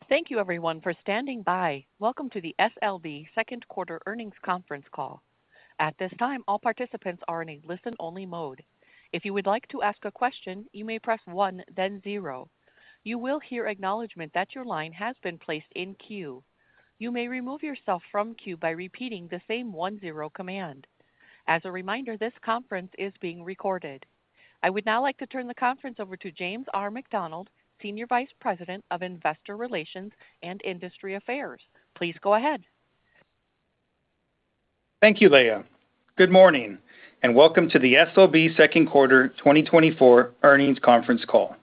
Thank you, everyone, for standing by. Welcome to the SLB second quarter earnings conference call. At this time, all participants are in a listen-only mode. If you would like to ask a question, you may press 1, then 0. You will hear acknowledgement that your line has been placed in queue. You may remove yourself from queue by repeating the same 1-0 command. As a reminder, this conference is being recorded. I would now like to turn the conference over to James R. McDonald, Senior Vice President of Investor Relations and Industry Affairs. Please go ahead. Thank you, Leah. Good morning, and welcome to the SLB second quarter 2024 earnings conference call.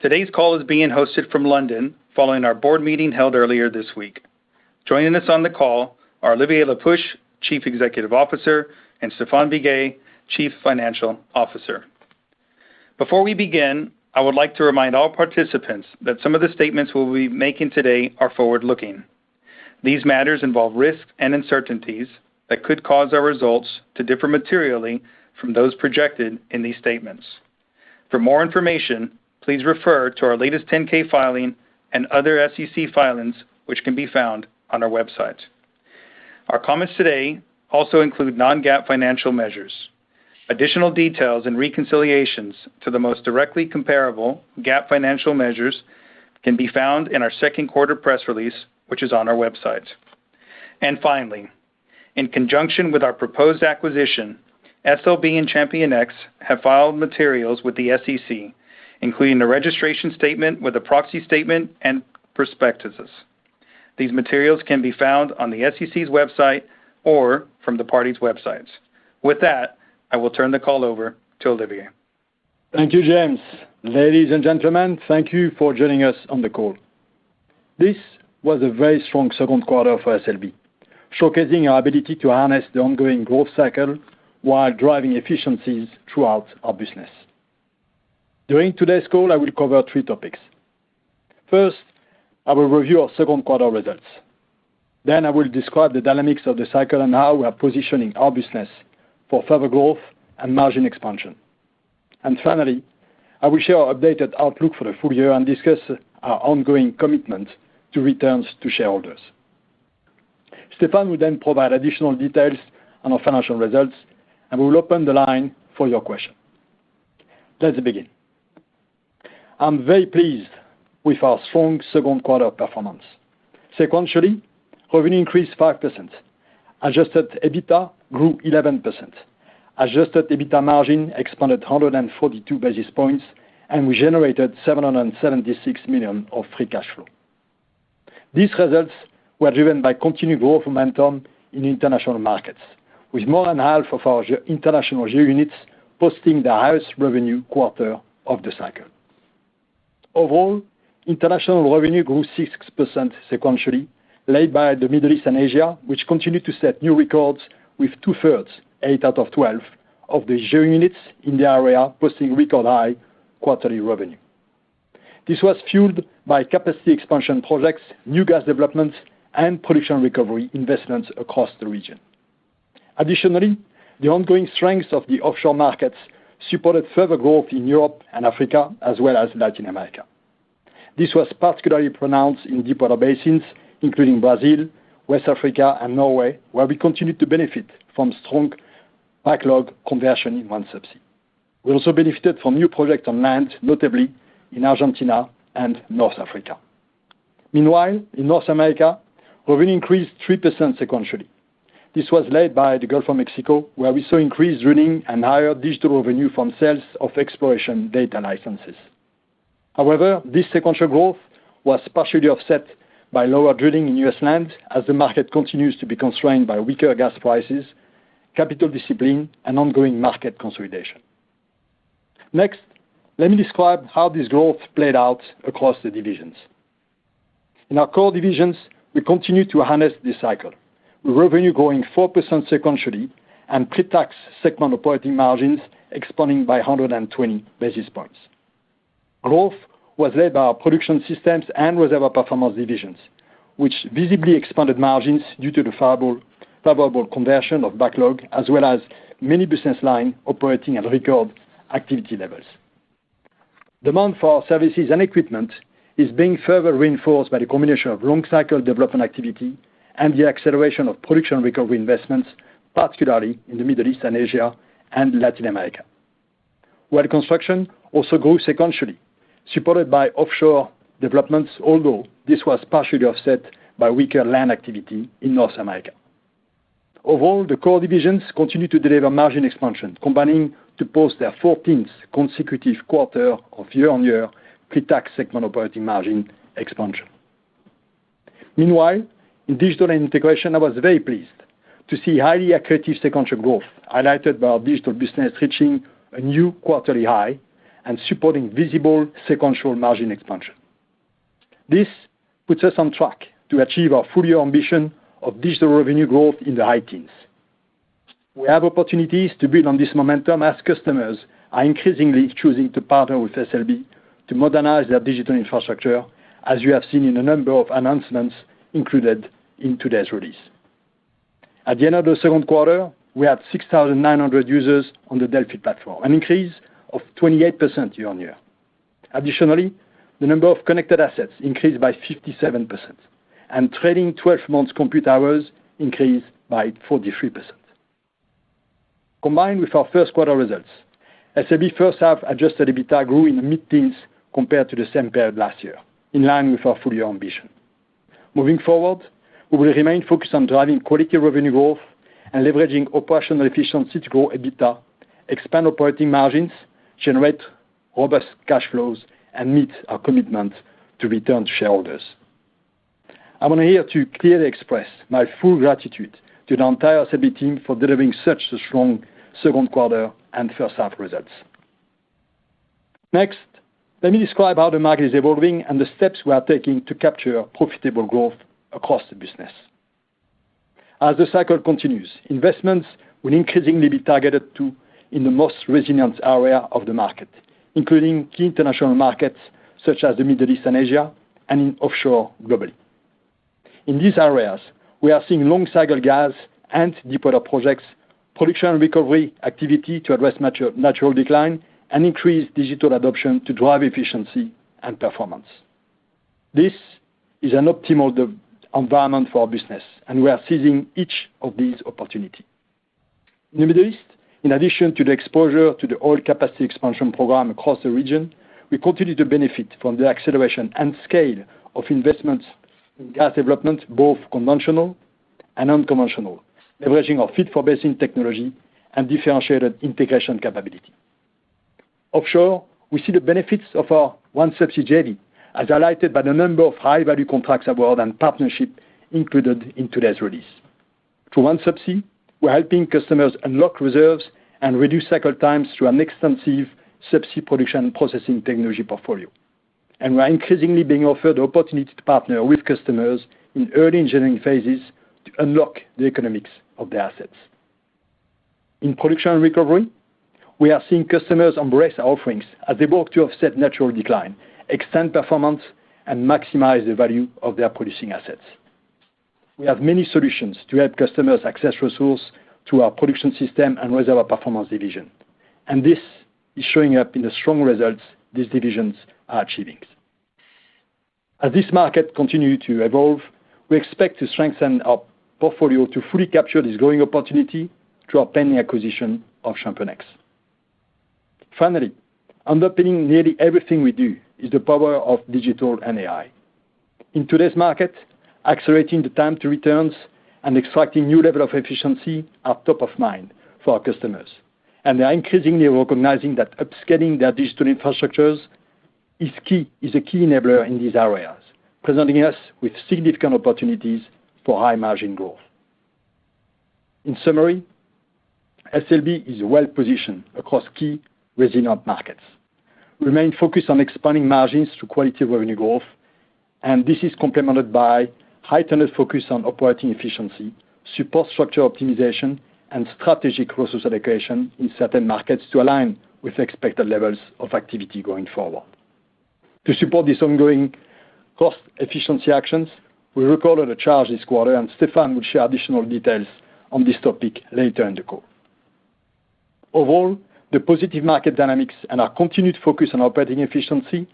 Today's call is being hosted from London following our board meeting held earlier this week. Joining us on the call are Olivier Le Peuch, Chief Executive Officer, and Stéphane Biguet, Chief Financial Officer. Before we begin, I would like to remind all participants that some of the statements we'll be making today are forward-looking. These matters involve risks and uncertainties that could cause our results to differ materially from those projected in these statements. For more information, please refer to our latest 10-K filing and other SEC filings, which can be found on our website. Our comments today also include non-GAAP financial measures. Additional details and reconciliations to the most directly comparable GAAP financial measures can be found in our second quarter press release, which is on our website. And finally, in conjunction with our proposed acquisition, SLB and ChampionX have filed materials with the SEC, including a registration statement with a proxy statement and prospectuses. These materials can be found on the SEC's website or from the parties' websites. With that, I will turn the call over to Olivier. Thank you, James. Ladies and gentlemen, thank you for joining us on the call. This was a very strong second quarter for SLB, showcasing our ability to harness the ongoing growth cycle while driving efficiencies throughout our business. During today's call, I will cover 3 topics. First, I will review our second quarter results. Then I will describe the dynamics of the cycle and how we are positioning our business for further growth and margin expansion. And finally, I will share our updated outlook for the full year and discuss our ongoing commitment to returns to shareholders. Stéphane will then provide additional details on our financial results, and we will open the line for your questions. Let's begin. I'm very pleased with our strong second quarter performance. Sequentially, revenue increased 5%. Adjusted EBITDA grew 11%. Adjusted EBITDA margin expanded 142 basis points, and we generated $776 million of free cash flow. These results were driven by continued growth momentum in international markets, with more than half of our international units posting the highest revenue quarter of the cycle. Overall, international revenue grew 6% sequentially, led by the Middle East and Asia, which continued to set new records with 2/3, 8 out of 12, of the GEO units in the area posting record high quarterly revenue. This was fueled by capacity expansion projects, new gas developments, and production recovery investments across the region. Additionally, the ongoing strength of the offshore markets supported further growth in Europe and Africa, as well as Latin America. This was particularly pronounced in deepwater basins, including Brazil, West Africa, and Norway, where we continued to benefit from strong backlog conversion in OneSubsea. We also benefited from new projects on land, notably in Argentina and North Africa. Meanwhile, in North America, revenue increased 3% sequentially. This was led by the Gulf of Mexico, where we saw increased drilling and higher digital revenue from sales of exploration data licenses. However, this sequential growth was partially offset by lower drilling in U.S. land as the market continues to be constrained by weaker gas prices, capital discipline, and ongoing market consolidation. Next, let me describe how this growth played out across the divisions. In our core divisions, we continue to harness this cycle, with revenue growing 4% sequentially and pre-tax segment operating margins expanding by 120 basis points. Growth was led by our production systems and reservoir performance divisions, which visibly expanded margins due to the favorable conversion of backlog, as well as many business lines operating at record activity levels. Demand for our services and equipment is being further reinforced by the combination of long-cycle development activity and the acceleration of production recovery investments, particularly in the Middle East and Asia and Latin America. Well construction also grew sequentially, supported by offshore developments, although this was partially offset by weaker land activity in North America. Overall, the core divisions continue to deliver margin expansion, combining to post their 14th consecutive quarter of year-on-year pre-tax segment operating margin expansion. Meanwhile, in digital and integration, I was very pleased to see highly accretive sequential growth, highlighted by our digital business reaching a new quarterly high and supporting visible sequential margin expansion. This puts us on track to achieve our full-year ambition of digital revenue growth in the high teens. We have opportunities to build on this momentum as customers are increasingly choosing to partner with SLB to modernize their digital infrastructure, as you have seen in a number of announcements included in today's release. At the end of the second quarter, we had 6,900 users on the Delfi platform, an increase of 28% year-on-year. Additionally, the number of connected assets increased by 57%, and trailing 12 months compute hours increased by 43%. Combined with our first quarter results, SLB first half adjusted EBITDA grew in the mid-teens compared to the same period last year, in line with our full-year ambition. Moving forward, we will remain focused on driving quality revenue growth and leveraging operational efficiency to grow EBITDA, expand operating margins, generate robust cash flows, and meet our commitment to return to shareholders. I want here to clearly express my full gratitude to the entire SLB team for delivering such a strong second quarter and first half results. Next, let me describe how the market is evolving and the steps we are taking to capture profitable growth across the business. As the cycle continues, investments will increasingly be targeted to in the most resilient area of the market, including key international markets such as the Middle East and Asia, and in offshore globally. In these areas, we are seeing long-cycle gas and deepwater projects, production and recovery activity to address natural decline, and increase digital adoption to drive efficiency and performance. This is an optimal environment for our business, and we are seizing each of these opportunities. In the Middle East, in addition to the exposure to the oil capacity expansion program across the region, we continue to benefit from the acceleration and scale of investments in gas development, both conventional and unconventional, leveraging our fit-for-basin technology and differentiated integration capability. Offshore, we see the benefits of our OneSubsea JV, as highlighted by the number of high-value contracts award and partnership included in today's release. Through OneSubsea, we're helping customers unlock reserves and reduce cycle times through an extensive subsea production processing technology portfolio. And we're increasingly being offered the opportunity to partner with customers in early engineering phases to unlock the economics of their assets. In production and recovery, we are seeing customers embrace our offerings as they work to offset natural decline, extend performance, and maximize the value of their producing assets. We have many solutions to help customers access resource through our production system and reservoir performance division, and this is showing up in the strong results these divisions are achieving. As this market continues to evolve, we expect to strengthen our portfolio to fully capture this growing opportunity through our pending acquisition of ChampionX. Finally, underpinning nearly everything we do is the power of digital and AI. In today's market, accelerating the time to returns and extracting new level of efficiency are top of mind for our customers, and they are increasingly recognizing that upscaling their digital infrastructures is a key enabler in these areas, presenting us with significant opportunities for high margin growth. In summary, SLB is well positioned across key resilient markets. We remain focused on expanding margins through quality revenue growth, and this is complemented by heightened focus on operating efficiency, support structure optimization, and strategic resource allocation in certain markets to align with expected levels of activity going forward. To support these ongoing cost efficiency actions, we recorded a charge this quarter, and Stéphane will share additional details on this topic later in the call. Overall, the positive market dynamics and our continued focus on operating efficiency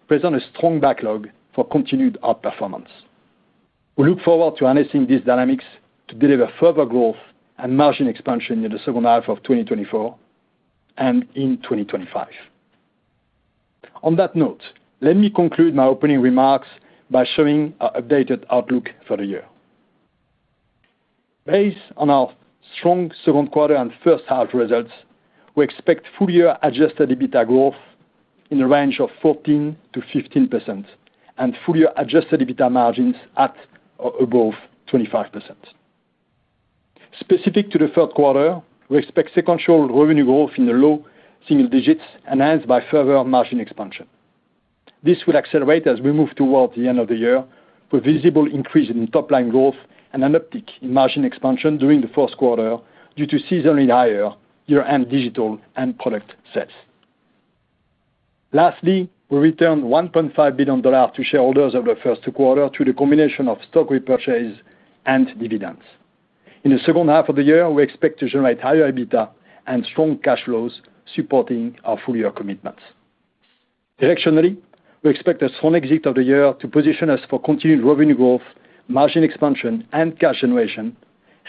present a strong backlog for continued outperformance. We look forward to harnessing these dynamics to deliver further growth and margin expansion in the second half of 2024 and in 2025. On that note, let me conclude my opening remarks by showing our updated outlook for the year. Based on our strong second quarter and first half results, we expect full-year adjusted EBITDA growth in the range of 14% to 15% and full-year adjusted EBITDA margins at or above 25%. Specific to the third quarter, we expect sequential revenue growth in the low single digits, enhanced by further margin expansion. This will accelerate as we move towards the end of the year, with visible increase in top-line growth and an uptick in margin expansion during the fourth quarter due to seasonally higher year-end digital and product sales. Lastly, we returned $1.5 billion to shareholders over the first two quarters through the combination of stock repurchase and dividends. In the second half of the year, we expect to generate higher EBITDA and strong cash flows supporting our full-year commitments. Directionally, we expect a strong exit of the year to position us for continued revenue growth, margin expansion, and cash generation,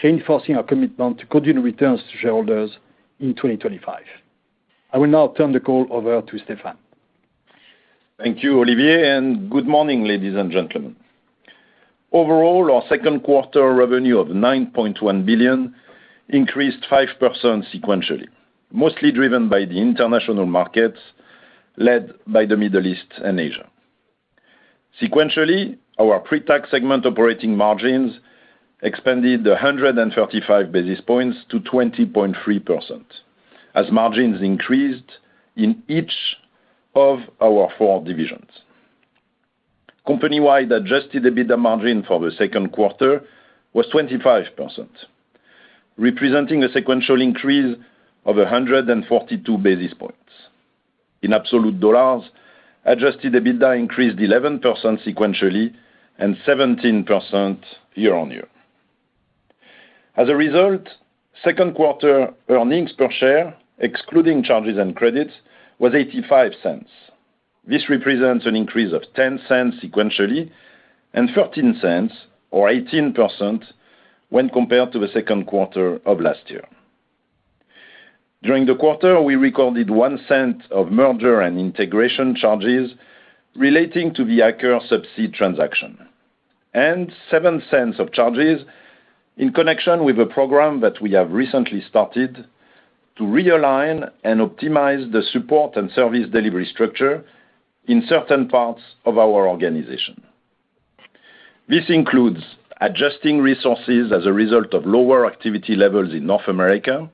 reinforcing our commitment to continue returns to shareholders in 2025. I will now turn the call over to Stéphane. Thank you, Olivier, and good morning, ladies and gentlemen. Overall, our second quarter revenue of $9.1 billion increased 5% sequentially, mostly driven by the international markets, led by the Middle East and Asia. Sequentially, our pre-tax segment operating margins expanded 135 basis points to 20.3%, as margins increased in each of our four divisions. Company-wide adjusted EBITDA margin for the second quarter was 25%, representing a sequential increase of 142 basis points. In absolute dollars, adjusted EBITDA increased 11% sequentially and 17% year-on-year. As a result, second quarter earnings per share, excluding charges and credits, was 85 cents. This represents an increase of 10 cents sequentially and 13 cents, or 18%, when compared to the second quarter of last year. During the quarter, we recorded 1 cent of merger and integration charges relating to the Aker Subsea transaction, and 7 cents of charges in connection with a program that we have recently started to realign and optimize the support and service delivery structure in certain parts of our organization. This includes adjusting resources as a result of lower activity levels in North America,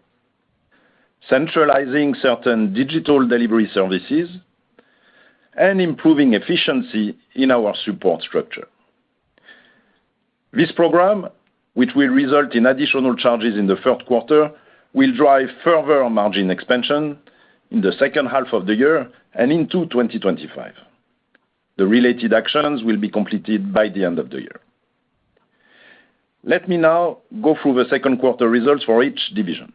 centralizing certain digital delivery services, and improving efficiency in our support structure. This program, which will result in additional charges in the third quarter, will drive further margin expansion in the second half of the year and into 2025. The related actions will be completed by the end of the year. Let me now go through the second quarter results for each division.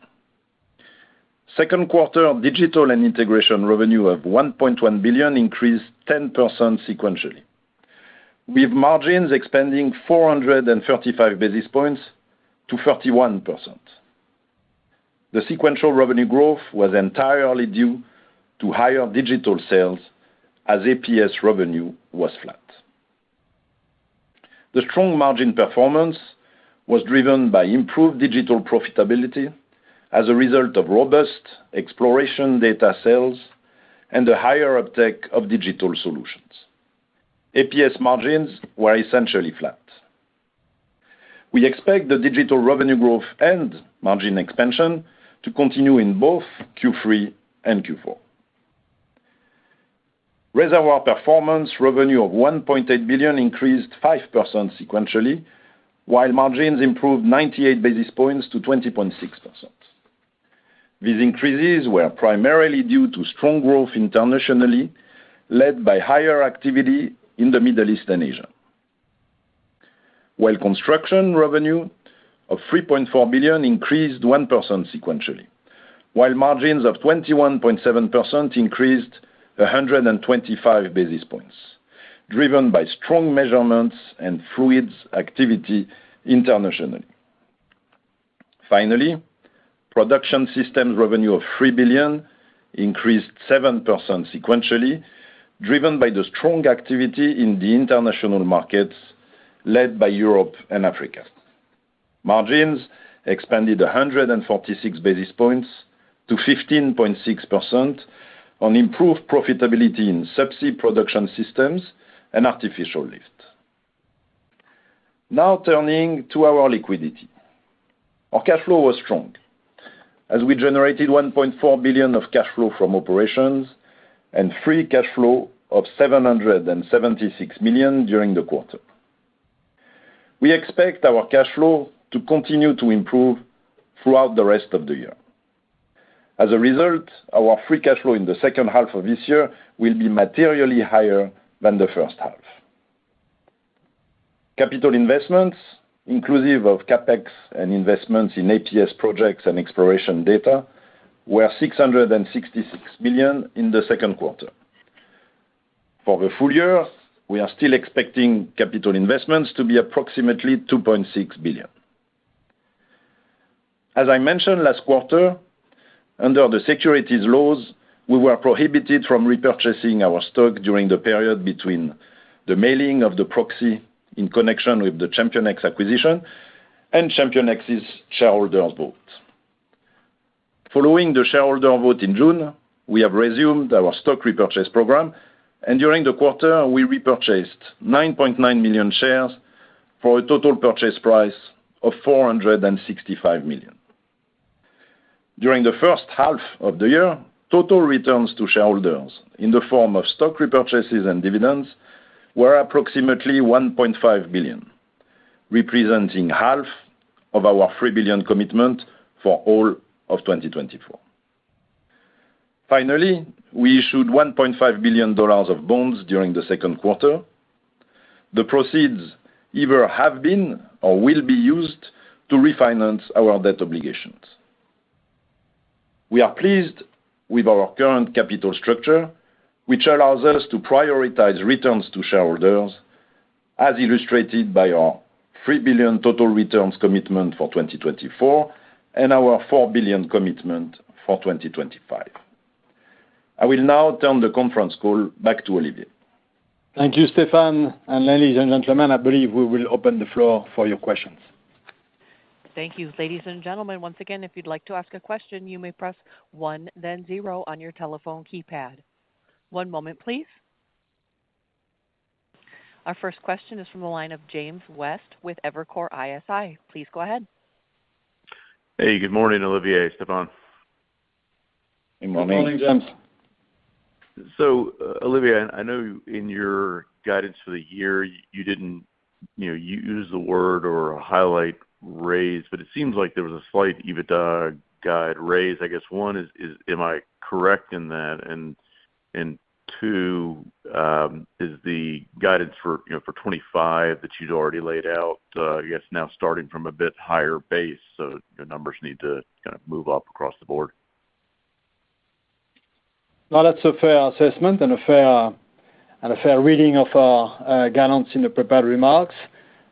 Second quarter digital and integration revenue of $1.1 billion increased 10% sequentially, with margins expanding 435 basis points to 31%. The sequential revenue growth was entirely due to higher digital sales, as APS revenue was flat. The strong margin performance was driven by improved digital profitability as a result of robust exploration data sales and a higher uptake of digital solutions. APS margins were essentially flat. We expect the digital revenue growth and margin expansion to continue in both Q3 and Q4. Reservoir Performance revenue of $1.8 billion increased 5% sequentially, while margins improved 98 basis points to 20.6%. These increases were primarily due to strong growth internationally, led by higher activity in the Middle East and Asia. Well Construction revenue of $3.4 billion increased 1% sequentially, while margins of 21.7% increased 125 basis points, driven by strong measurements and fluids activity internationally. Finally, production systems revenue of $3 billion increased 7% sequentially, driven by the strong activity in the international markets led by Europe and Africa. Margins expanded 146 basis points to 15.6% on improved profitability in subsea production systems and artificial lift. Now turning to our liquidity. Our cash flow was strong, as we generated $1.4 billion of cash flow from operations and free cash flow of $776 million during the quarter. We expect our cash flow to continue to improve throughout the rest of the year. As a result, our free cash flow in the second half of this year will be materially higher than the first half. Capital investments, inclusive of CapEx and investments in APS projects and exploration data, were $666 million in the second quarter. For the full year, we are still expecting capital investments to be approximately $2.6 billion. As I mentioned last quarter, under the securities laws, we were prohibited from repurchasing our stock during the period between the mailing of the proxy in connection with the ChampionX acquisition and ChampionX's shareholders vote. Following the shareholder vote in June, we have resumed our stock repurchase program, and during the quarter, we repurchased 9.9 million shares for a total purchase price of $465 million. During the first half of the year, total returns to shareholders in the form of stock repurchases and dividends were approximately $1.5 billion, representing half of our $3 billion commitment for all of 2024. Finally, we issued $1.5 billion of bonds during the second quarter. The proceeds either have been or will be used to refinance our debt obligations. We are pleased with our current capital structure, which allows us to prioritize returns to shareholders, as illustrated by our $3 billion total returns commitment for 2024 and our $4 billion commitment for 2025. I will now turn the conference call back to Olivier. Thank you, Stéphane. And ladies and gentlemen, I believe we will open the floor for your questions. Thank you. Ladies and gentlemen, once again, if you'd like to ask a question, you may press 1, then 0 on your telephone keypad. One moment, please. Our first question is from the line of James West with Evercore ISI. Please go ahead. Hey, good morning, Olivier, Stéphane. Good morning. Good morning, James. So, Olivier, I know in your guidance for the year, you didn't, use the word or highlight raise, but it seems like there was a slight EBITDA guide raise. I guess one is am I correct in that? And two, is the guidance for 25 that you'd already laid out, I guess now starting from a bit higher base, so your numbers need to kind of move up across the board. No, that's a fair assessment and a fair reading of our guidance in the prepared remarks.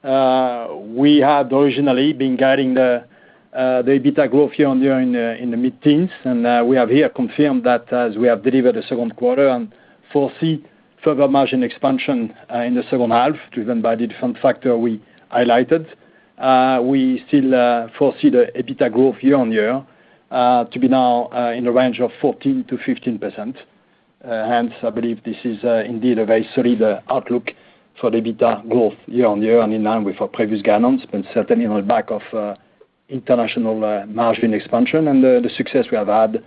We had originally been guiding the EBITDA growth year-on-year in the mid-teens, and we have here confirmed that as we have delivered the second quarter and foresee further margin expansion in the second half, driven by the different factor we highlighted. We still foresee the EBITDA growth year-on-year to be now in the range of 14 to 15%. Hence, I believe this is indeed a very solid outlook for the EBITDA growth year-on-year and in line with our previous guidance, but certainly on the back of international margin expansion and the success we have had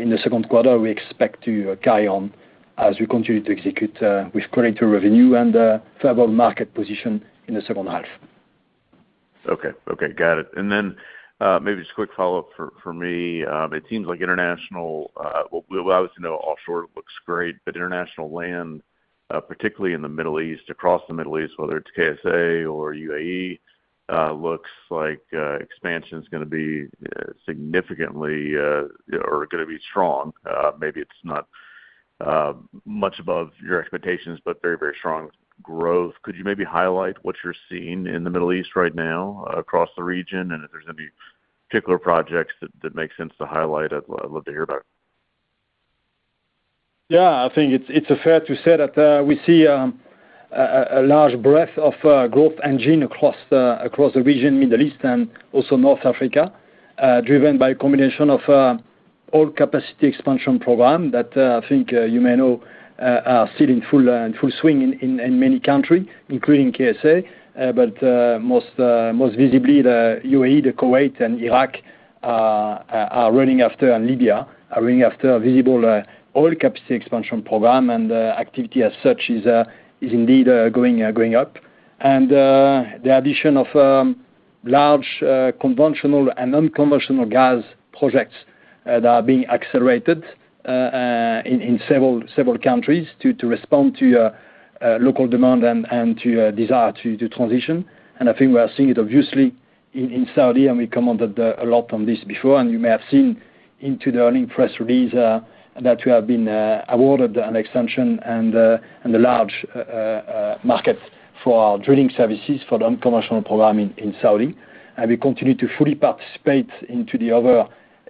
in the second quarter. We expect to carry on as we continue to execute with greater revenue and further market position in the second half. Okay, got it. And then maybe just a quick follow-up for me. It seems like international, we obviously know offshore looks great, but international land, particularly in the Middle East, across the Middle East, whether it's KSA or UAE, looks like expansion is going to be significantly or going to be strong. Maybe it's not much above your expectations, but very, very strong growth. Could you maybe highlight what you're seeing in the Middle East right now across the region, and if there's any particular projects that make sense to highlight? I'd love to hear about it. Yeah, I think it's fair to say that we see a large breadth of growth engine across the region, Middle East, and also North Africa, driven by a combination of oil capacity expansion program that I think you may know are still in full swing in many countries, including KSA, but most visibly the UAE, the Kuwait, and Iraq are running after, and Libya are running after a visible oil capacity expansion program, and activity as such is indeed going up. And the addition of large conventional and unconventional gas projects that are being accelerated in several countries to respond to local demand and to desire to transition. And I think we are seeing it obviously in Saudi, and we commented a lot on this before, and you may have seen into the earnings press release that we have been awarded an extension and a large market for our drilling services for the unconventional program in Saudi. And we continue to fully participate into the other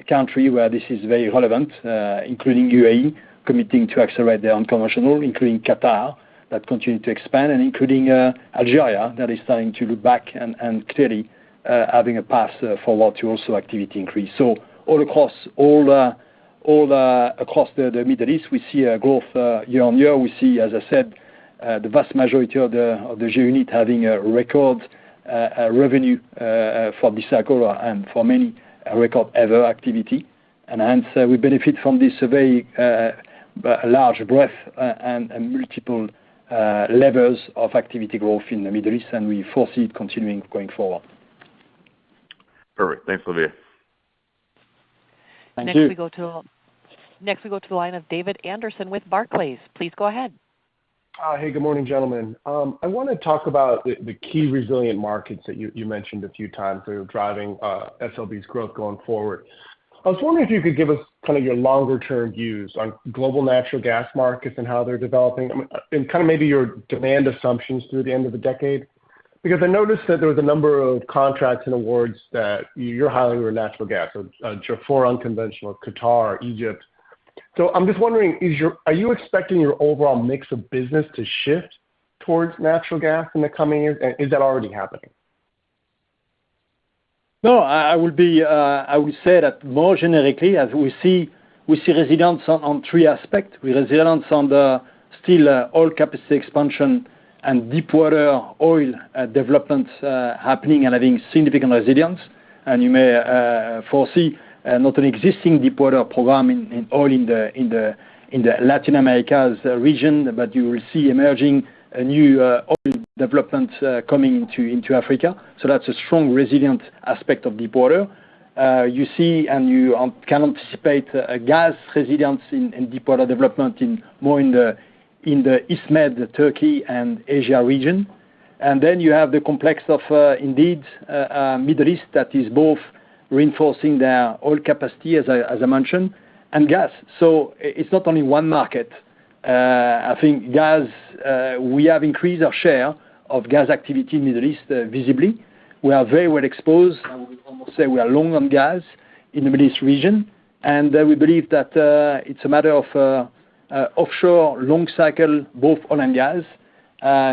country where this is very relevant, including UAE, committing to accelerate their unconventional, including Qatar, that continue to expand, and including Algeria, that is starting to look back and clearly having a path forward to also activity increase. So all across the Middle East, we see a growth year on year. We see, as I said, the vast majority of the GeoUnit having a record revenue for this cycle, and for many a record ever activity, and hence we benefit from this very large breadth and multiple levels of activity growth in the Middle East, and we foresee it continuing going forward. Perfect. Thanks, Olivier. Thank you. Next we go to the line of David Anderson with Barclays. Please go ahead. Hey, good morning, gentlemen. I want to talk about the key resilient markets that you mentioned a few times that are driving SLB's growth going forward. I was wondering if you could give us kind of your longer-term views on global natural gas markets and how they're developing, and kind of maybe your demand assumptions through the end of the decade. Because I noticed that there was a number of contracts and awards that you're highlighting were natural gas, so Jafurah unconventional, Qatar, Egypt. So I'm just wondering, are you expecting your overall mix of business to shift towards natural gas in the coming years, and is that already happening? No, I would say that more generically, as we see resilience on three aspects. We resilience on the still oil capacity expansion and deepwater oil development happening and having significant resilience. And you may foresee not an existing deepwater program in oil in the Latin America's region, but you will see emerging a new oil development coming into Africa. So that's a strong resilient aspect of deepwater. You see, and you can anticipate gas resilience in deepwater development more in the East Med, Turkey and Asia region. And then you have the complex of indeed Middle East that is both reinforcing their oil capacity, as I mentioned, and gas. So it's not only one market. I think gas, we have increased our share of gas activity in Middle East visibly. We are very well exposed. I would almost say we are long on gas in the Middle East region. And we believe that it's a matter of offshore long cycle, both oil and gas,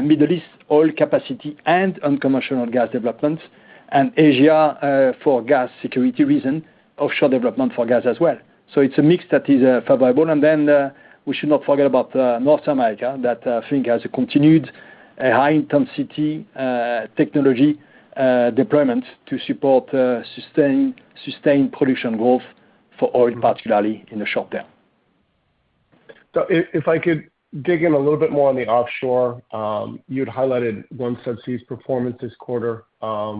Middle East oil capacity and unconventional gas development, and Asia for gas security reason, offshore development for gas as well. So it's a mix that is favorable. And then we should not forget about North America, that I think has a continued high intensity technology deployment to support sustained production growth for oil, particularly in the short term. So if I could dig in a little bit more on the offshore, you had highlighted OneSubsea's performance this quarter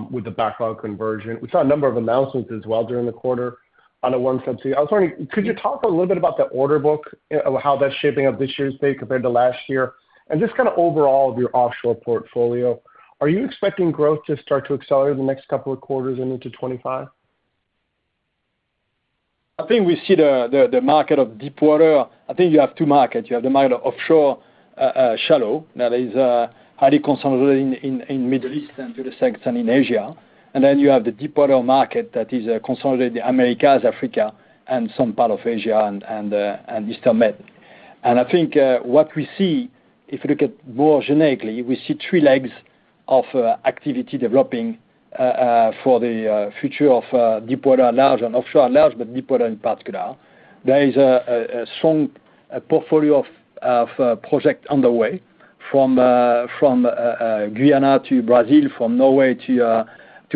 with the backlog conversion. We saw a number of announcements as well during the quarter on a OneSubsea. I was wondering, could you talk a little bit about the order book, how that's shaping up this year's date compared to last year, and just kind of overall of your offshore portfolio? Are you expecting growth to start to accelerate in the next couple of quarters and into 25? I think we see the market of deep water. I think you have two markets. You have the market of offshore shallow that is highly concentrated in Middle East and to the second extent in Asia. And then you have the deepwater market that is consolidated in Americas, Africa, and some part of Asia and Eastern Med. And I think what we see, if you look at more generically, we see three legs of activity developing for the future of deepwater at large and offshore at large, but deepwater in particular. There is a strong portfolio of projects underway from Guyana to Brazil, from Norway to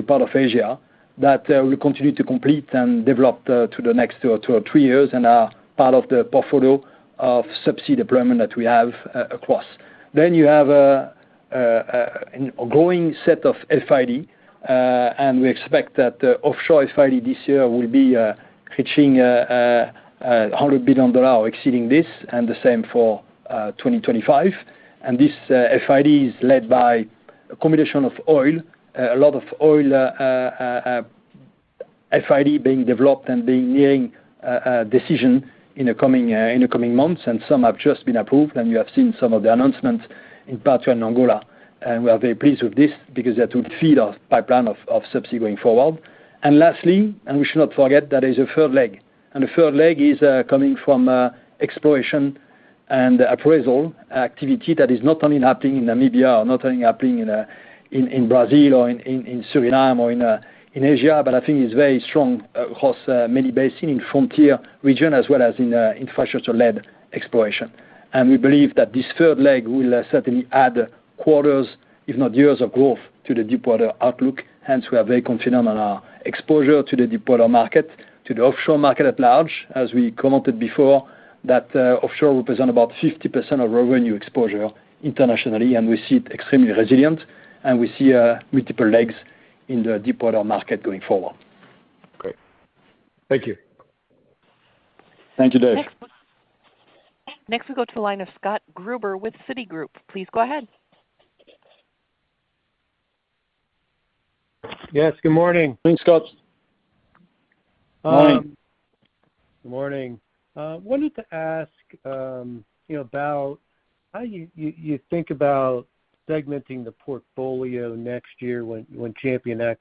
part of Asia, that will continue to complete and develop to the next 2 or 3 years and are part of the portfolio of subsea deployment that we have across. Then you have a growing set of FID, and we expect that offshore FID this year will be reaching $100 billion or exceeding this, and the same for 2025. And this FID is led by a combination of oil, a lot of oil FID being developed and being nearing decision in the coming months, and some have just been approved, and you have seen some of the announcements in particular in Angola. And we are very pleased with this because that will feed our pipeline of subsea going forward. And lastly, and we should not forget, that is a third leg. And the third leg is coming from exploration and appraisal activity that is not only happening in Namibia or not only happening in Brazil or in Suriname or in Asia, but I think it's very strong across many basins in frontier region as well as in infrastructure-led exploration. And we believe that this third leg will certainly add quarters, if not years, of growth to the deepwater outlook. Hence, we are very confident on our exposure to the deepwater market, to the offshore market at large, as we commented before, that offshore represents about 50% of revenue exposure internationally, and we see it extremely resilient, and we see multiple legs in the deepwater market going forward. Great. Thank you. Thank you, Dave. Next we go to the line of Scott Gruber with Citigroup. Please go ahead. Yes, good morning. Thanks, Scott. Morning. Good morning. Wanted to ask, about how you think about segmenting the portfolio next year when ChampionX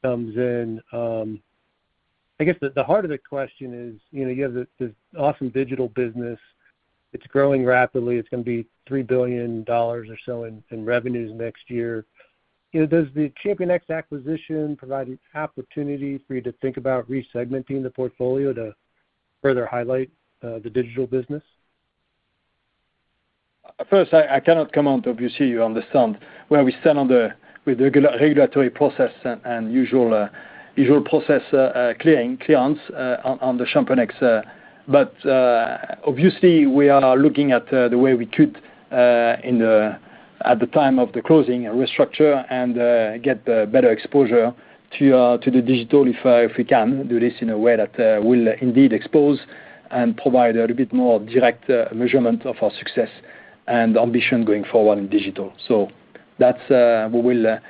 comes in. I guess the heart of the question is, you have this awesome digital business. It's growing rapidly. It's going to be $3 billion or so in revenues next year. Does the ChampionX acquisition provide an opportunity for you to think about resegmenting the portfolio to further highlight the digital business? First, I cannot comment. Obviously, you understand where we stand with the regulatory process and usual process clearance on the ChampionX. But obviously, we are looking at the way we could at the time of the closing and restructure and get better exposure to the digital if we can do this in a way that will indeed expose and provide a little bit more direct measurement of our success and ambition going forward in digital. So that's the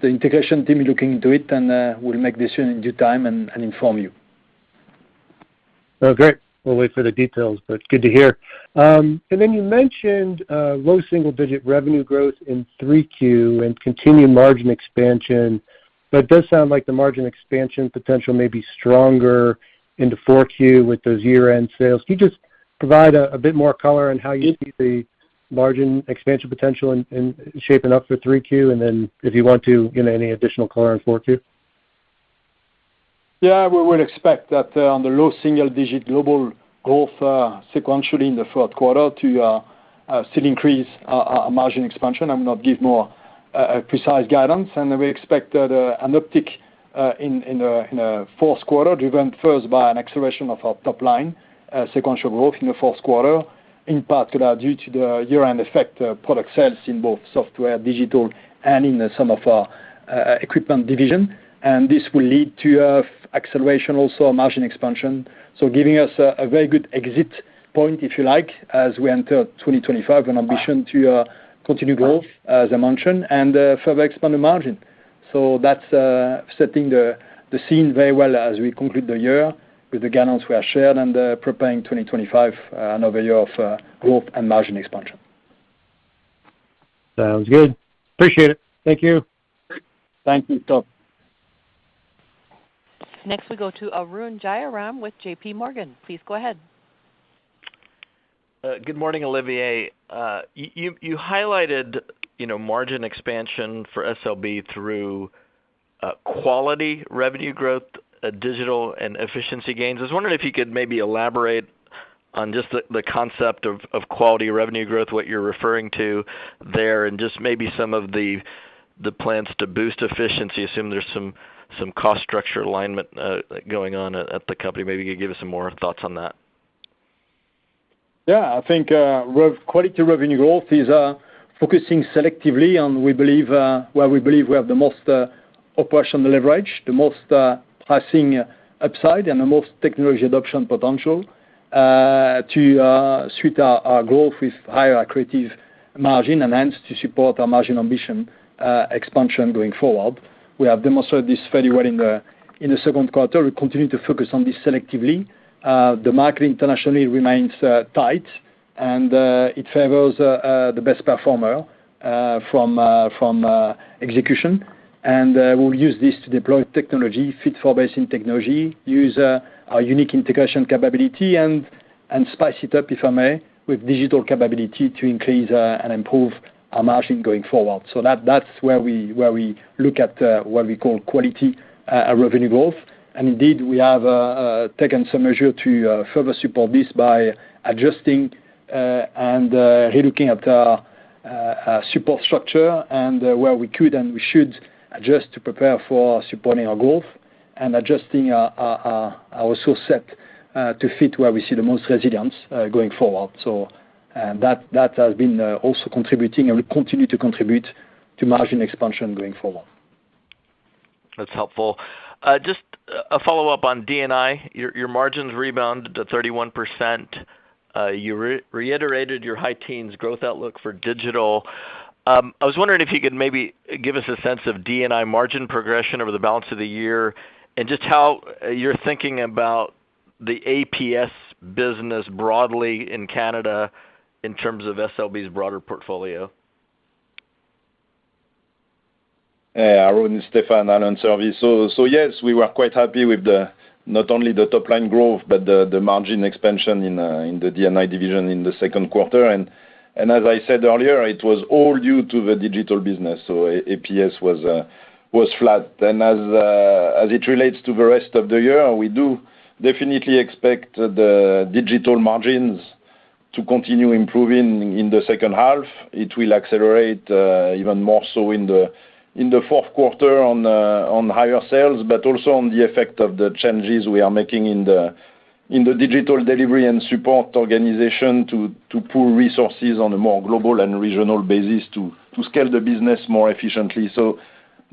integration team looking into it, and we'll make decision in due time and inform you. Oh, great. We'll wait for the details, but good to hear. And then you mentioned low single-digit revenue growth in 3Q and continued margin expansion, but it does sound like the margin expansion potential may be stronger into 4Q with those year-end sales. Can you just provide a bit more color on how you see the margin expansion potential in shaping up for 3Q, and then if you want to, any additional color on 4Q? Yeah, we will expect that on the low single-digit global growth sequentially in the third quarter to still increase our margin expansion. I will not give more precise guidance, and we expect an uptick in the fourth quarter, driven first by an acceleration of our top line sequential growth in the fourth quarter, in particular due to the year-end effect product sales in both software, digital, and in some of our equipment division. And this will lead to acceleration also margin expansion, so giving us a very good exit point, if you like, as we enter 2025, an ambition to continue growth, as I mentioned, and further expand the margin. So that's setting the scene very well as we conclude the year with the guidance we have shared and preparing 2025, another year of growth and margin expansion. Sounds good. Appreciate it. Thank you. Thank you, Scott. Next, we go to Arun Jayaram with J.P. Morgan. Please go ahead. Good morning, Olivier. You highlighted, margin expansion for SLB through quality revenue growth, digital and efficiency gains. I was wondering if you could maybe elaborate on just the concept of quality revenue growth, what you're referring to there, and just maybe some of the plans to boost efficiency. Assume there's some cost structure alignment going on at the company. Maybe you could give us some more thoughts on that. Yeah, I think quality revenue growth is focusing selectively on where we believe we have the most operational leverage, the most pricing upside, and the most technology adoption potential to suit our growth with higher accretive margin and hence to support our margin ambition expansion going forward. We have demonstrated this fairly well in the second quarter. We continue to focus on this selectively. The market internationally remains tight, and it favors the best performer from execution. And we'll use this to deploy technology, fit for basin technology, use our unique integration capability, and spice it up, if I may, with digital capability to increase and improve our margin going forward. So that's where we look at what we call quality revenue growth. And indeed, we have taken some measure to further support this by adjusting and relooking at our support structure and where we could and we should adjust to prepare for supporting our growth and adjusting our resource set to fit where we see the most resilience going forward. So that has been also contributing and will continue to contribute to margin expansion going forward. That's helpful. Just a follow-up on D&I. Your margins rebounded to 31%. You reiterated your high teens growth outlook for digital. I was wondering if you could maybe give us a sense of D&I margin progression over the balance of the year and just how you're thinking about the APS business broadly in Canada in terms of SLB's broader portfolio. Arun, Stéphane, I'll answer this. So yes, we were quite happy with not only the top line growth, but the margin expansion in the D&I division in the second quarter. And as I said earlier, it was all due to the digital business. So APS was flat. And as it relates to the rest of the year, we do definitely expect the digital margins to continue improving in the second half. It will accelerate even more so in the fourth quarter on higher sales, but also on the effect of the changes we are making in the digital delivery and support organization to pool resources on a more global and regional basis to scale the business more efficiently. So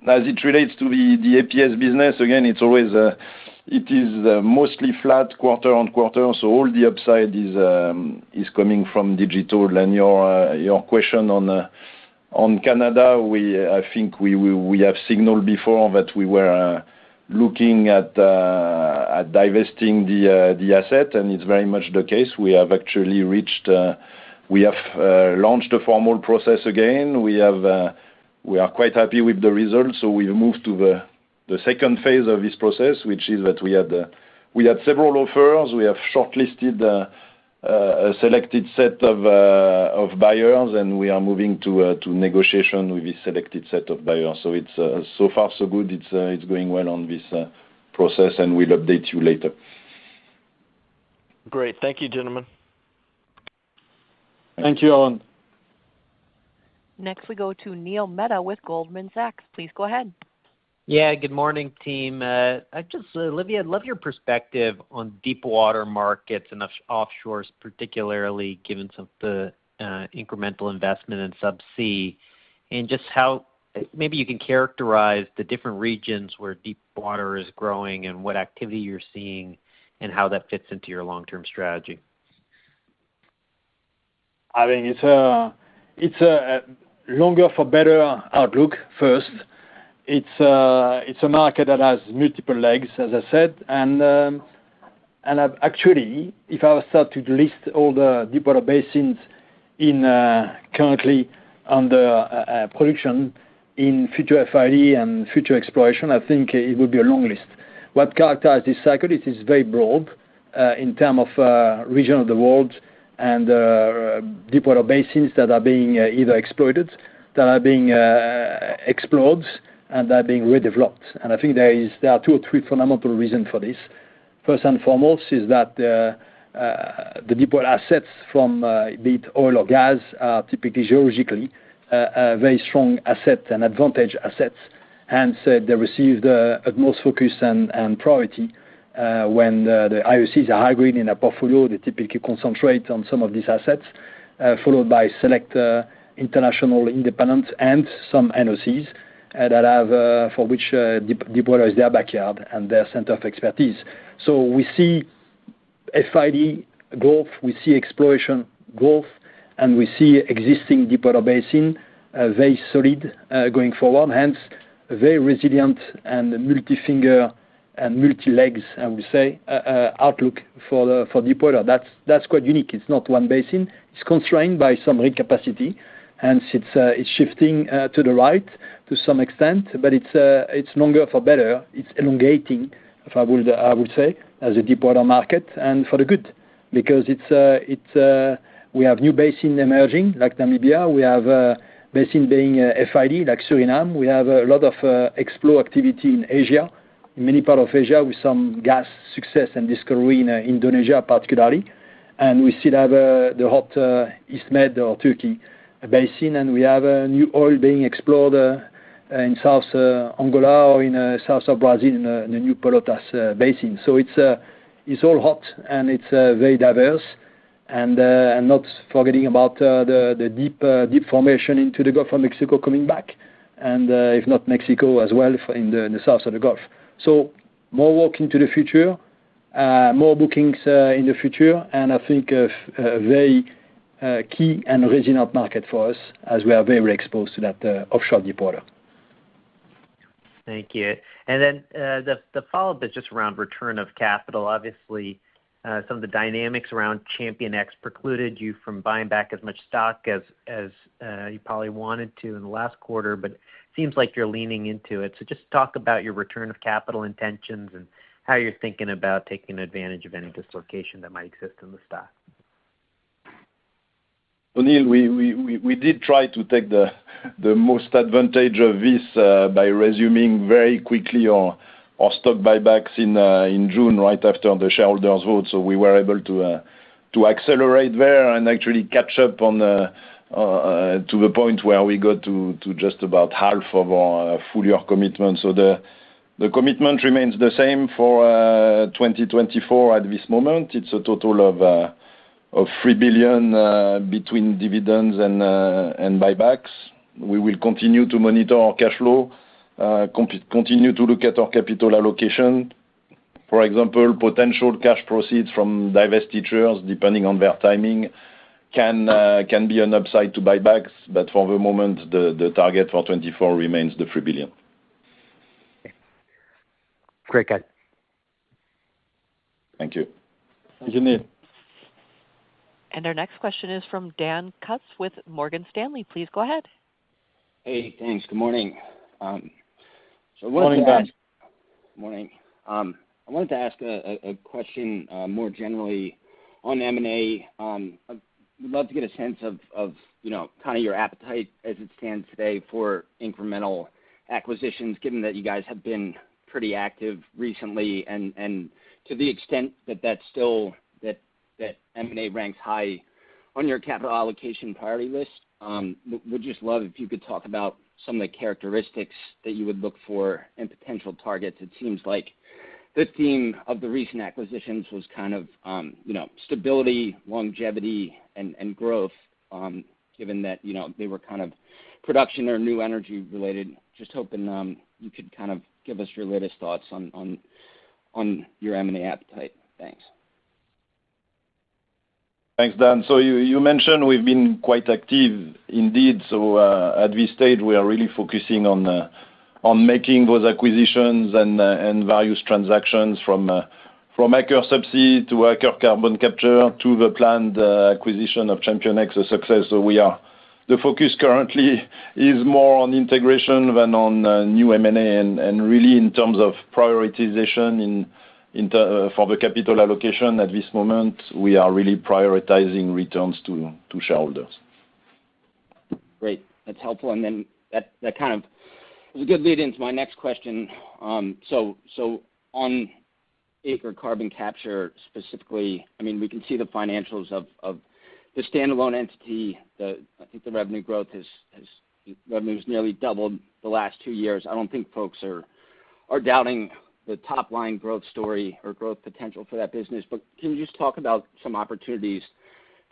as it relates to the APS business, again, it is mostly flat quarter on quarter. So all the upside is coming from digital. And your question on Canada, I think we have signaled before that we were looking at divesting the asset, and it's very much the case. We have actually launched a formal process again. We are quite happy with the results, so we've moved to the second phase of this process, which is that we had several offers. We have shortlisted a selected set of buyers, and we are moving to negotiation with this selected set of buyers. So it's so far so good. It's going well on this process, and we'll update you later. Great. Thank you, gentlemen. Thank you, Aaron. Next, we go to Neil Mehta with Goldman Sachs. Please go ahead. Yeah, good morning, team. Olivia, I'd love your perspective on deep water markets and offshores, particularly given some of the incremental investment in subsea, and just how maybe you can characterize the different regions where deep water is growing and what activity you're seeing and how that fits into your long-term strategy. I think it's a longer for better outlook first. It's a market that has multiple legs, as I said, and actually, if I start to list all the deepwater basins in currently under production in future FID and future exploration, I think it would be a long list. What characterizes this cycle is it's very broad in terms of region of the world and deepwater basins that are being either exploited, that are being explored, and that are being redeveloped. And I think there are 2 or 3 fundamental reasons for this. First and foremost is that the deepwater assets from be it oil or gas are typically geologically very strong asset and advantage assets. Hence, they receive the utmost focus and priority when the IOCs are high grade in a portfolio. They typically concentrate on some of these assets, followed by select international independents and some NOCs that have for which deepwater is their backyard and their center of expertise. So we see FID growth, we see exploration growth, and we see existing deepwater basin very solid going forward. Hence, a very resilient and multi-finger and multi-legs, I would say, outlook for deepwater. That's quite unique. It's not one basin. It's constrained by some rig capacity. Hence, it's shifting to the right to some extent, but it's longer for better. It's elongating, if I would say, as a deepwater market, and for the good, because we have new basin emerging like Namibia. We have basin being FID like Suriname. We have a lot of explore activity in Asia, in many parts of Asia, with some gas success and discovery in Indonesia particularly. And we still have the hot East Med or Turkey basin, and we have new oil being explored in South Angola or in south of Brazil in the new Pelotas basin. So it's all hot and it's very diverse, and not forgetting about the deep formation into the Gulf of Mexico coming back, and if not Mexico as well in the south of the Gulf. So more work into the future, more bookings in the future, and I think a very key and resilient market for us as we are very exposed to that offshore deepwater. Thank you. And then the follow-up is just around return of capital. Obviously, some of the dynamics around ChampionX precluded you from buying back as much stock as you probably wanted to in the last quarter, but it seems like you're leaning into it. So just talk about your return of capital intentions and how you're thinking about taking advantage of any dislocation that might exist in the stock. O'Neill, we did try to take the most advantage of this by resuming very quickly our stock buybacks in June, right after the shareholders vote. So we were able to accelerate there and actually catch up on to the point where we got to just about half of our full year commitment. So the commitment remains the same for 2024 at this moment. It's a total of $3 billion between dividends and buybacks. We will continue to monitor our cash flow, continue to look at our capital allocation. For example, potential cash proceeds from divestitures, depending on their timing, can be an upside to buybacks, but for the moment, the target for 2024 remains the $3 billion. Great, guys. Thank you. Thank you, Neil. And our next question is from Dan Kutz with Morgan Stanley. Please go ahead. Hey, thanks. Good morning. Morning, Dan. Morning. I wanted to ask a question more generally on M&A. I'd love to get a sense of kind of your appetite as it stands today for incremental acquisitions, given that you guys have been pretty active recently, and to the extent that M&A ranks high on your capital allocation priority list. Would just love if you could talk about some of the characteristics that you would look for in potential targets. It seems like the theme of the recent acquisitions was kind of stability, longevity, and growth, given that they were kind of production or new energy related. Just hoping you could kind of give us your latest thoughts on your M&A appetite. Thanks. Thanks, Dan. So you mentioned we've been quite active indeed. So at this stage, we are really focusing on making those acquisitions and various transactions from Aker Subsea to Aker Carbon Capture to the planned acquisition of ChampionX a success. So we are the focus currently is more on integration than on new M&A, and really in terms of prioritization for the capital allocation at this moment, we are really prioritizing returns to shareholders. Great. That's helpful. And then that kind of was a good lead into my next question. So on Aker Carbon Capture specifically, I mean, we can see the financials of the standalone entity. I think the revenue growth revenue's nearly doubled the last 2 years. I don't think folks are doubting the top line growth story or growth potential for that business. But can you just talk about some opportunities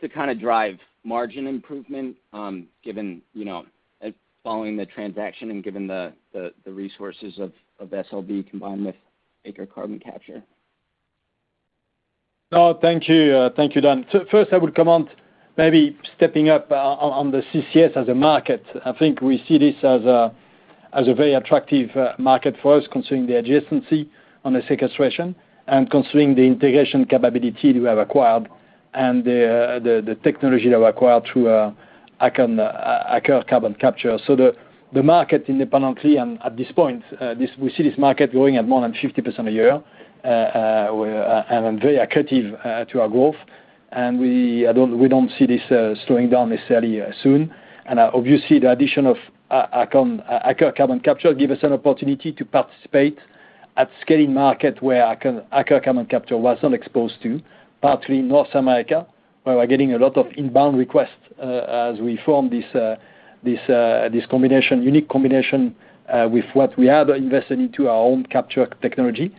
to kind of drive margin improvement, given, following the transaction and given the resources of SLB combined with Aker Carbon Capture? No, thank you, Dan. So first, I would comment maybe stepping up on the CCS as a market. I think we see this as a very attractive market for us, considering the adjacency on the sequestration and considering the integration capability we have acquired and the technology that we acquired through Aker Carbon Capture. So the market independently, and at this point, we see this market growing at more than 50% a year, and very accretive to our growth. And we don't see this slowing down necessarily soon. And obviously, the addition of Aker Carbon Capture give us an opportunity to participate at scaling market where Aker Carbon Capture was not exposed to, partly in North America, where we're getting a lot of inbound requests as we form this combination, unique combination with what we have invested into our own capture technology,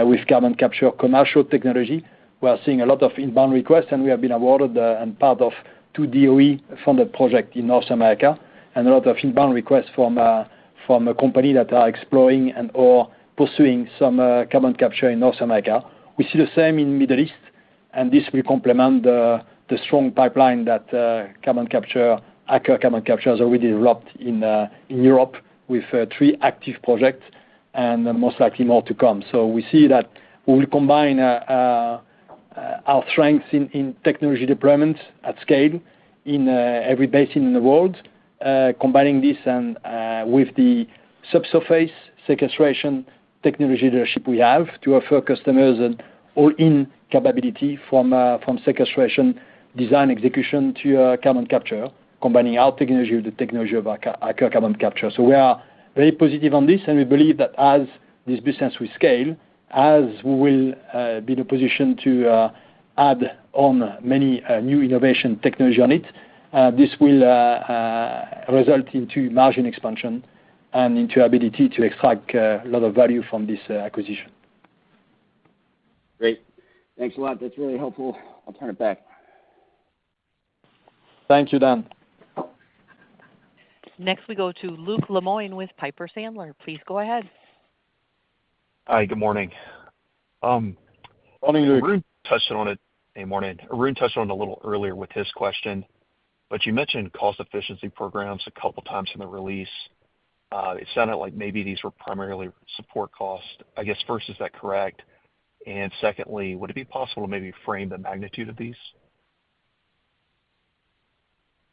with carbon capture commercial technology. We are seeing a lot of inbound requests, and we have been awarded and part of 2 DOE-funded projects in North America, and a lot of inbound requests from a company that are exploring and or pursuing some carbon capture in North America. We see the same in Middle East, and this will complement the strong pipeline that Aker Carbon Capture has already developed in Europe with 3 active projects, and most likely more to come. So we see that we will combine our strengths in technology deployment at scale in every basin in the world, combining this and with the subsurface sequestration technology leadership we have to offer customers an all-in capability from sequestration, design, execution to carbon capture, combining our technology with the technology of Aker Carbon Capture. So we are very positive on this, and we believe that as this business will scale, as we will be in a position to add on many new innovation technology on it, this will result into margin expansion and into ability to extract a lot of value from this acquisition. Great. Thanks a lot. That's really helpful. I'll turn it back. Thank you, Dan. Next, we go to Luke Lemoine with Piper Sandler. Please go ahead. Hi, good morning. Morning, Luke. Arun touched on it. Hey, morning. Arun touched on it a little earlier with his question, but you mentioned cost efficiency programs a couple times in the release. It sounded like maybe these were primarily support costs. I guess first, is that correct? And secondly, would it be possible to maybe frame the magnitude of these?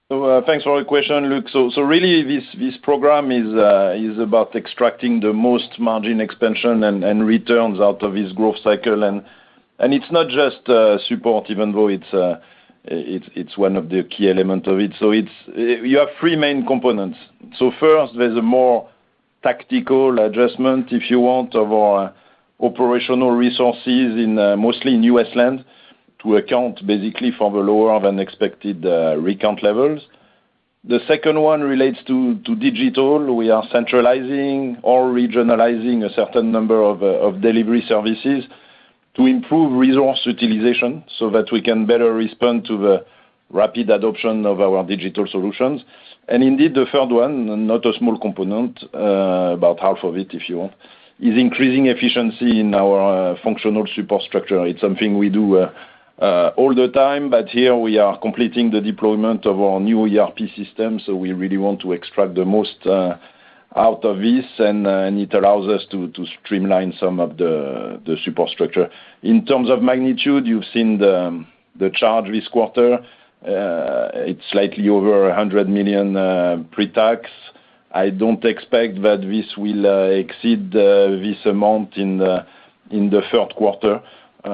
So thanks for the question, Luke. So really, this program is about extracting the most margin expansion and returns out of this growth cycle, and it's not just support, even though it's one of the key elements of it. So you have 3 main components. So first, there's a more tactical adjustment, if you want, of our operational resources mostly in U.S. land, to account basically for the lower than expected recount levels. The second one relates to digital. We are centralizing or regionalizing a certain number of delivery services to improve resource utilization so that we can better respond to the rapid adoption of our digital solutions. And indeed, the third one, not a small component, about half of it, if you want, is increasing efficiency in our functional support structure. It's something we do all the time, but here we are completing the deployment of our new ERP system, so we really want to extract the most out of this, and it allows us to streamline some of the support structure. In terms of magnitude, you've seen the charge this quarter. It's slightly over $100 million pre-tax. I don't expect that this will exceed this amount in the third quarter. We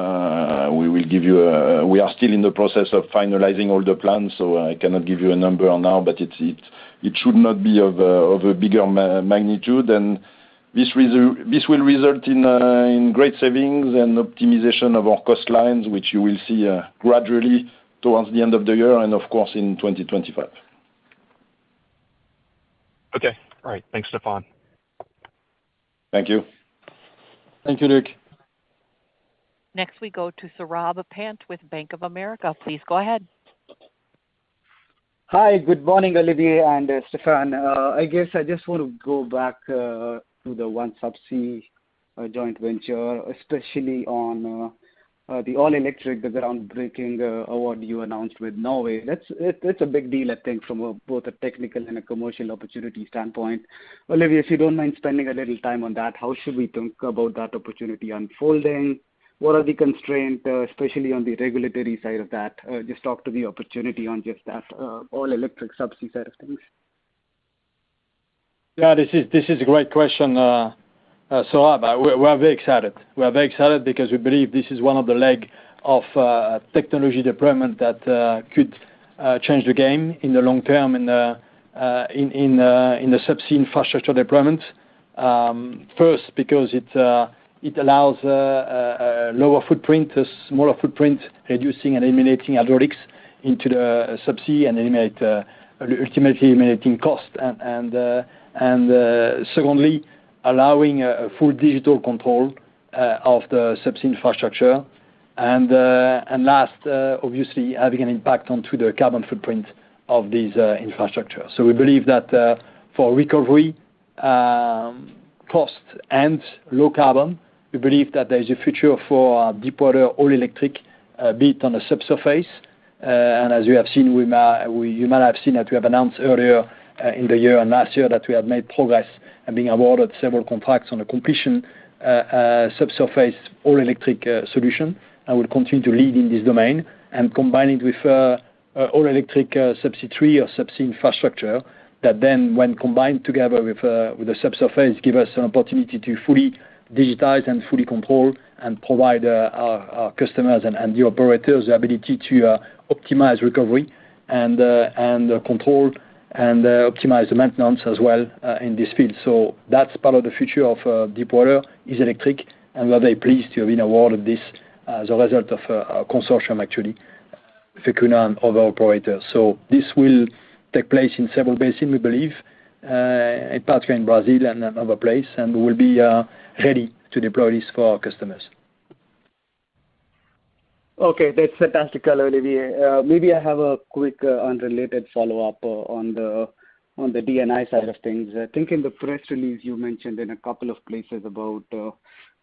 are still in the process of finalizing all the plans, so I cannot give you a number now, but it should not be of a bigger magnitude. And this will result in great savings and optimization of our cost lines, which you will see gradually towards the end of the year and, of course, in 2025. Okay. All right. Thanks, Stéphane. Thank you. Thank you, Luc. Next, we go to Saurabh Pant with Bank of America. Please go ahead. Hi, good morning, Olivier and Stéphane. I guess I just want to go back to the OneSubsea joint venture, especially on the all-electric, the groundbreaking award you announced with Norway. That's a big deal, I think, from both a technical and a commercial opportunity standpoint. Olivier, if you don't mind spending a little time on that, how should we think about that opportunity unfolding? What are the constraints, especially on the regulatory side of that? Just talk to the opportunity on just that all-electric subsea side of things. Yeah, this is a great question, Saurabh. We're very excited. We're very excited because we believe this is one of the legs of technology deployment that could change the game in the long term in the subsea infrastructure deployment. First, because it allows a lower footprint, a smaller footprint, reducing and eliminating hydraulics into the subsea and ultimately eliminating cost. And secondly, allowing a full digital control of the subsea infrastructure. And last, obviously, having an impact onto the carbon footprint of these infrastructure. So we believe that for recovery, cost, and low carbon, we believe that there is a future for deepwater all-electric, be it on the subsurface. And as you have seen, you might have seen that we have announced earlier in the year and last year that we have made progress and being awarded several contracts on a completion subsurface all-electric solution. And we'll continue to lead in this domain and combine it with all-electric subsea tree or subsea infrastructure that then, when combined together with the subsurface, give us an opportunity to fully digitize and fully control and provide our customers and the operators the ability to optimize recovery and control and optimize the maintenance as well in this field. So that's part of the future of deepwater is electric, and we're very pleased to have been awarded this as a result of a consortium, actually, with Equinor and other operators. So this will take place in several basins, we believe, in particular in Brazil and other places, and we will be ready to deploy this for our customers. Okay, that's fantastic, Olivier. Maybe I have a quick unrelated follow-up on the D&I side of things. I think in the press release you mentioned in a couple of places about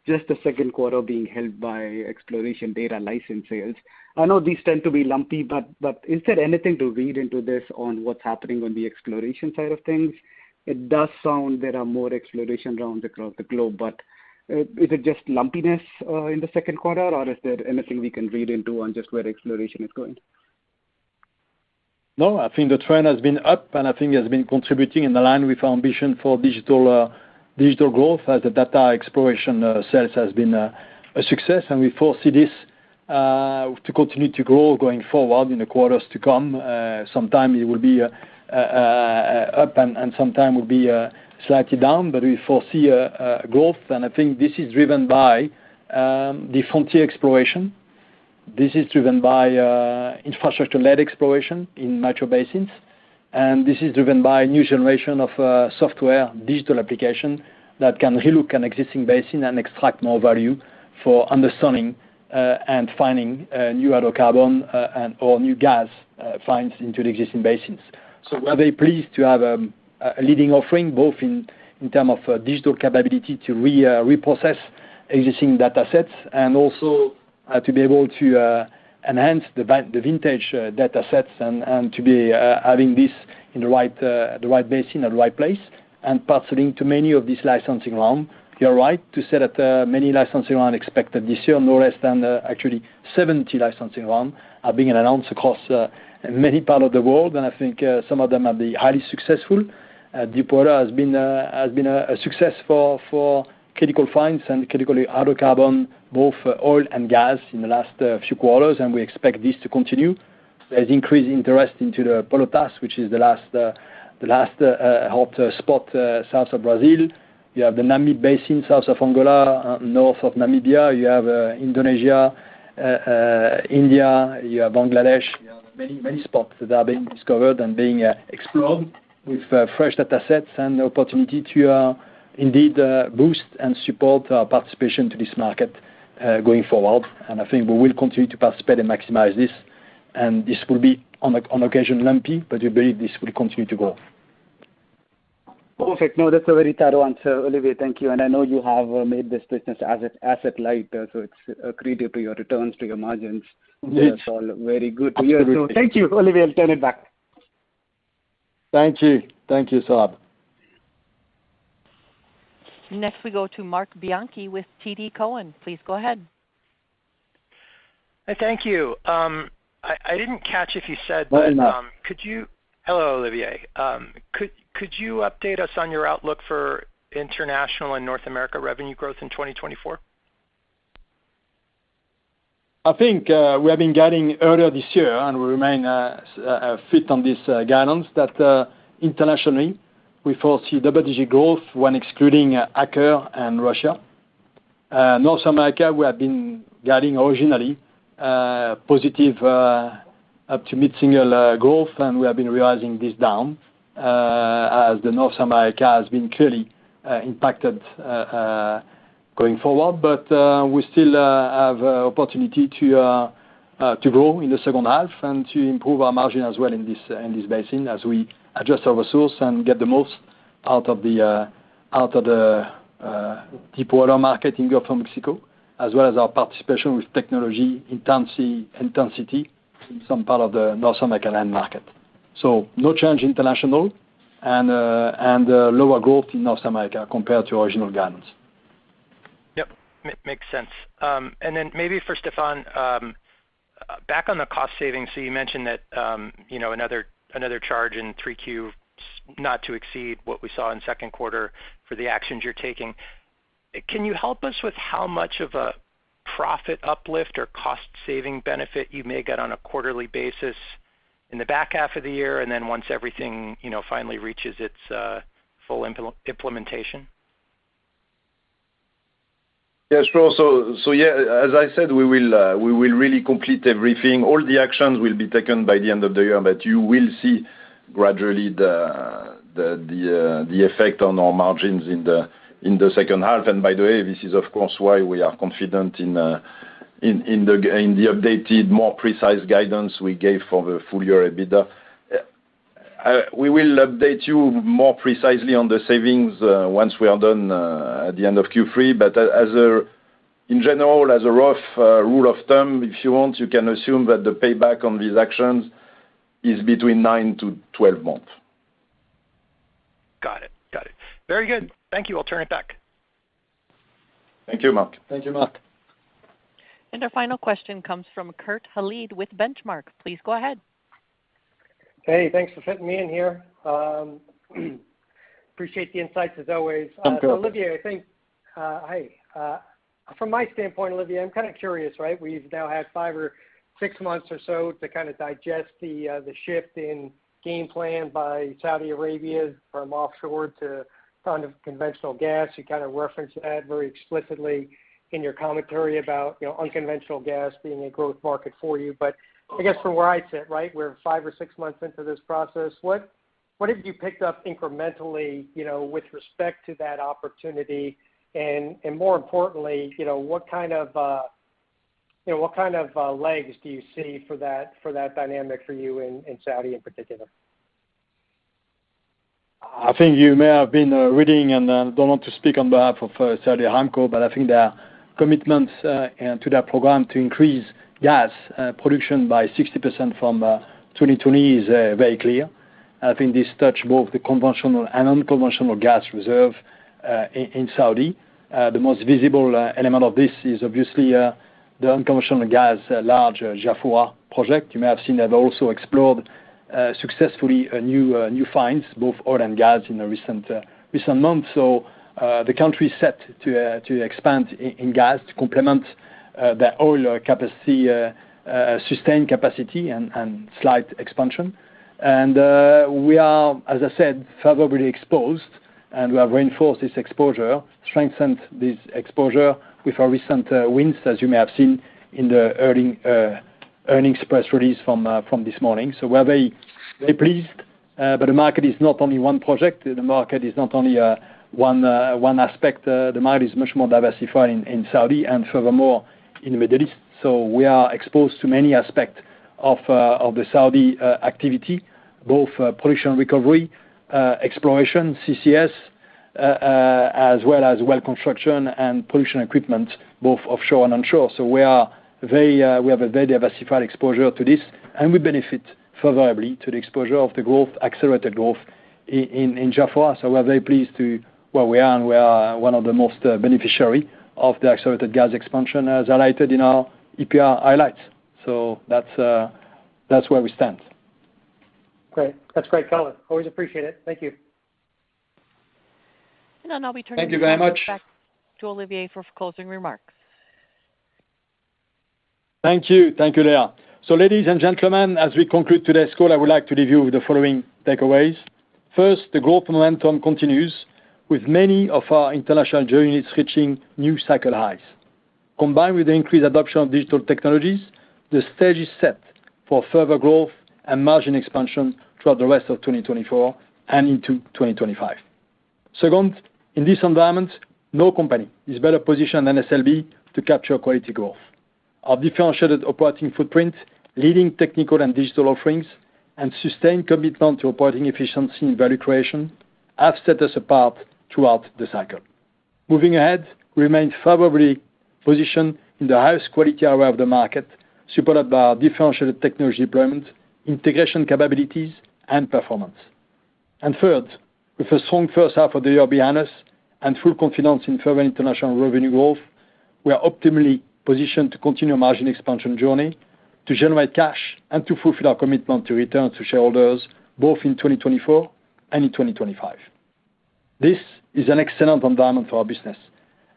just the second quarter being held by exploration data license sales. I know these tend to be lumpy, but is there anything to read into this on what's happening on the exploration side of things? It does sound there are more exploration rounds across the globe, but is it just lumpiness in the second quarter, or is there anything we can read into on just where exploration is going? No, I think the trend has been up, and I think has been contributing in line with our ambition for digital growth, as the data exploration sales has been a success, and we foresee this to continue to grow going forward in the quarters to come. Sometime it will be up, and sometime will be slightly down, but we foresee growth, and I think this is driven by the frontier exploration. This is driven by infrastructure-led exploration in mature basins, and this is driven by a new generation of software, digital application that can relook an existing basin and extract more value for understanding and finding new hydrocarbon or new gas finds into the existing basins. So we're very pleased to have a leading offering, both in terms of digital capability to reprocess existing data sets, and also to be able to enhance the vintage data sets and to be having this in the right basin at the right place, and participating to many of these licensing rounds. You're right to say that many licensing rounds expected this year, no less than actually 70 licensing rounds are being announced across many parts of the world, and I think some of them have been highly successful. Deepwater has been a success for critical finds and critical hydrocarbon, both oil and gas in the last few quarters, and we expect this to continue. There's increased interest into the Pelotas, which is the last hot spot south of Brazil. You have the Namib Basin south of Angola, north of Namibia. You have Indonesia, India. You have Bangladesh. You have many spots that are being discovered and being explored with fresh data sets and the opportunity to indeed boost and support our participation to this market going forward. And I think we will continue to participate and maximize this. And this will be on occasion lumpy, but we believe this will continue to grow. Perfect. No, that's a very thorough answer, Olivier. Thank you. And I know you have made this business asset light, so it's accretive to your returns, to your margins. Indeed. That's all very good to hear. So thank you, Olivier. I'll turn it back. Thank you. Thank you, Saurabh. Next, we go to Mark Bianchi with TD Cowen. Please go ahead. Hey, thank you. I didn't catch if you said, but could you? Hello, Olivier. Could you update us on your outlook for international and North America revenue growth in 2024? I think we have been guiding earlier this year, and we remain fit on this guidance that internationally we foresee double-digit growth when excluding Aker and Russia. North America, we have been guiding originally positive up to mid-single growth, and we have been revising this down as the North America has been clearly impacted going forward. But we still have opportunity to grow in the second half and to improve our margin as well in this basin as we adjust our resource and get the most out of the deepwater market in Gulf of Mexico, as well as our participation with technology intensity in some part of the North American land market. So no change international and lower growth in North America compared to original guidance. Yep, makes sense. And then maybe for Stefan, back on the cost savings. So you mentioned that another charge in 3Q, not to exceed what we saw in second quarter for the actions you're taking. Can you help us with how much of a profit uplift or cost saving benefit you may get on a quarterly basis in the back half of the year, and then once everything finally reaches its full implementation? Yeah, sure. So yeah, as I said, we will really complete everything. All the actions will be taken by the end of the year, but you will see gradually the effect on our margins in the second half. And by the way, this is of course why we are confident in the updated, more precise guidance we gave for the full year EBITDA. We will update you more precisely on the savings once we are done at the end of Q3. But in general, as a rough rule of thumb, if you want, you can assume that the payback on these actions is between 9 to 12 months. Got it. Very good. Thank you. I'll turn it back. Thank you, Mark. Thank you, Mark. And our final question comes from Kurt Hallead with Benchmark. Please go ahead. Hey, thanks for fitting me in here. Appreciate the insights as always. So Olivier, I think, from my standpoint, Olivier, I'm kind of curious, right? We've now had 5 or 6 months or so to kind of digest the shift in game plan by Saudi Arabia from offshore to unconventional gas. You kind of referenced that very explicitly in your commentary about unconventional gas being a growth market for you. But I guess from where I sit, right, we're 5 or 6 months into this process. What have you picked up incrementally, with respect to that opportunity, and more importantly, what kind of legs do you see for that dynamic for you in Saudi in particular? I think you may have been reading, and don't want to speak on behalf of Saudi Aramco, but I think there are commitments to that program to increase gas production by 60% from 2020 is very clear. I think this touches both the conventional and unconventional gas reserve in Saudi. The most visible element of this is obviously the unconventional gas large Jafurah project. You may have seen they've also explored successfully new finds, both oil and gas, in the recent months. So the country is set to expand in gas to complement their oil capacity, sustained capacity and slight expansion. And we are, as I said, favorably exposed, and we have reinforced this exposure, strengthened this exposure with our recent wins, as you may have seen in the earnings press release from this morning. So we're very, very pleased. But the market is not only one project. The market is not only one aspect. The market is much more diversified in Saudi and furthermore in the Middle East. So we are exposed to many aspects of the Saudi activity, both production recovery, exploration, CCS, as well as well construction and production equipment, both offshore and onshore. So we have a very diversified exposure to this, and we benefit favorably to the exposure of the growth, accelerated growth in Jafurah. So we're very pleased to where we are, and we are one of the most beneficiary of the accelerated gas expansion, as highlighted in our EPR highlights. So that's where we stand. Great. That's great color. Always appreciate it. Thank you. And I'll now be turning Thank you very much. Back to Olivier for closing remarks. Thank you, Leah. So, ladies and gentlemen, as we conclude today's call, I would like to leave you with the following takeaways. First, the growth momentum continues, with many of our international units reaching new cycle highs. Combined with the increased adoption of digital technologies, the stage is set for further growth and margin expansion throughout the rest of 2024 and into 2025. Second, in this environment, no company is better positioned than SLB to capture quality growth. Our differentiated operating footprint, leading technical and digital offerings, and sustained commitment to operating efficiency and value creation have set us apart throughout the cycle. Moving ahead, we remain favorably positioned in the highest quality area of the market, supported by our differentiated technology deployment, integration capabilities, and performance. And third, with a strong first half of the year behind us and full confidence in further international revenue growth, we are optimally positioned to continue our margin expansion journey, to generate cash, and to fulfill our commitment to return to shareholders both in 2024 and in 2025. This is an excellent environment for our business,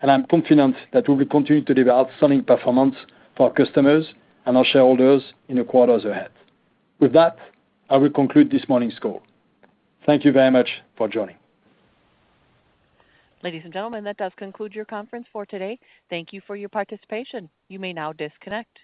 and I'm confident that we will continue to deliver outstanding performance for our customers and our shareholders in the quarters ahead. With that, I will conclude this morning's call. Thank you very much for joining. Ladies and gentlemen, that does conclude your conference for today. Thank you for your participation. You may now disconnect.